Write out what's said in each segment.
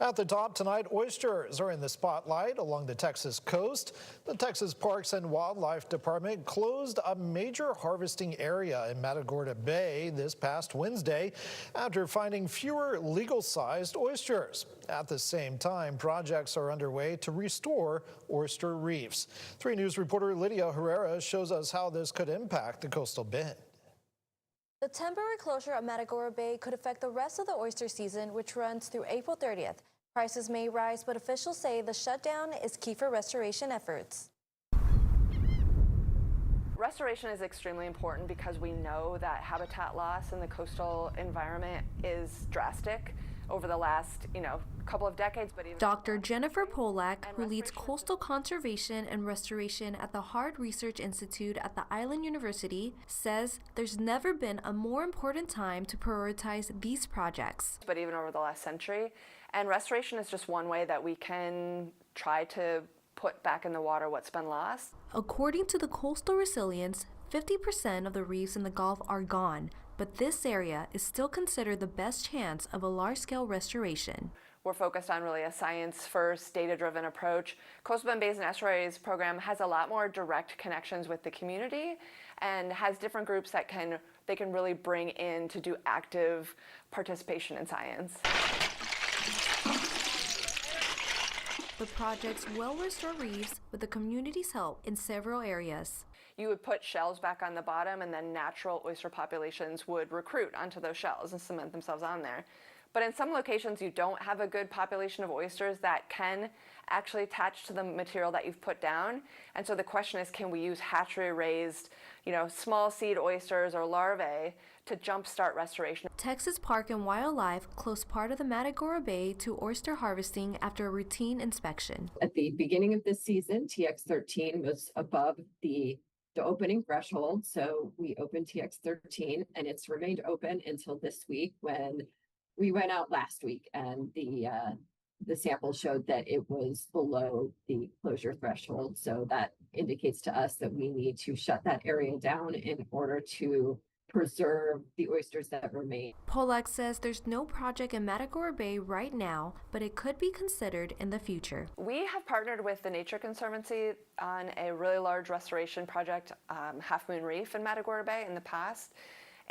At the top tonight, oysters are in the spotlight along the Texas coast. The Texas Parks and Wildlife Department closed a major harvesting area in Matagorda Bay this past Wednesday after finding fewer legal-sized oysters. At the same time, projects are underway to restore oyster reefs. 3 News reporter Lydia Herrera shows us how this could impact the coastal bend. The temporary closure of Matagorda Bay could affect the rest of the oyster season, which runs through April 30th. Prices may rise, but officials say the shutdown is key for restoration efforts. Restoration is extremely important because we know that habitat loss in the coastal environment is drastic over the last, couple of decades. But even Dr. Jennifer Polak, who leads coastal conservation and restoration at the Harte Research Institute at the Island University, says there's never been a more important time to prioritize these projects. But even over the last century, and restoration is just one way that we can try to put back in the water what's been lost. According to the Coastal Resilience, 50% of the reefs in the Gulf are gone, but this area is still considered the best chance of a large-scale restoration. We're focused on really a science-first, data-driven approach. Coastal Bend Bays and Estuaries program has a lot more direct connections with the community and has different groups that they can really bring in to do active participation in science. The projects will restore reefs with the community's help in several areas. You would put shells back on the bottom, and then natural oyster populations would recruit onto those shells and cement themselves on there. But in some locations, you don't have a good population of oysters that can actually attach to the material that you've put down. And so the question is, can we use hatchery-raised, small seed oysters or larvae to jumpstart restoration? Texas Park and Wildlife closed part of the Matagorda Bay to oyster harvesting after a routine inspection. At the beginning of this season, TX13 was above the opening threshold, so we opened TX13, and it's remained open until this week when we went out last week, and the sample showed that it was below the closure threshold. So that indicates to us that we need to shut that area down in order to preserve the oysters that remain. Polak says there's no project in Matagorda Bay right now, but it could be considered in the future. We have partnered with the Nature Conservancy on a really large restoration project, Half Moon Reef in Matagorda Bay in the past.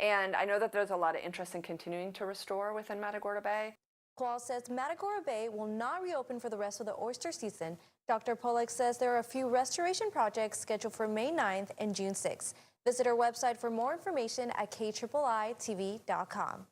And I know that there's a lot of interest in continuing to restore within Matagorda Bay. Qual says Matagorda Bay will not reopen for the rest of the oyster season. Dr. Polak says there are a few restoration projects scheduled for May 9th and June 6th. Visit our website for more information at KIIITV.com.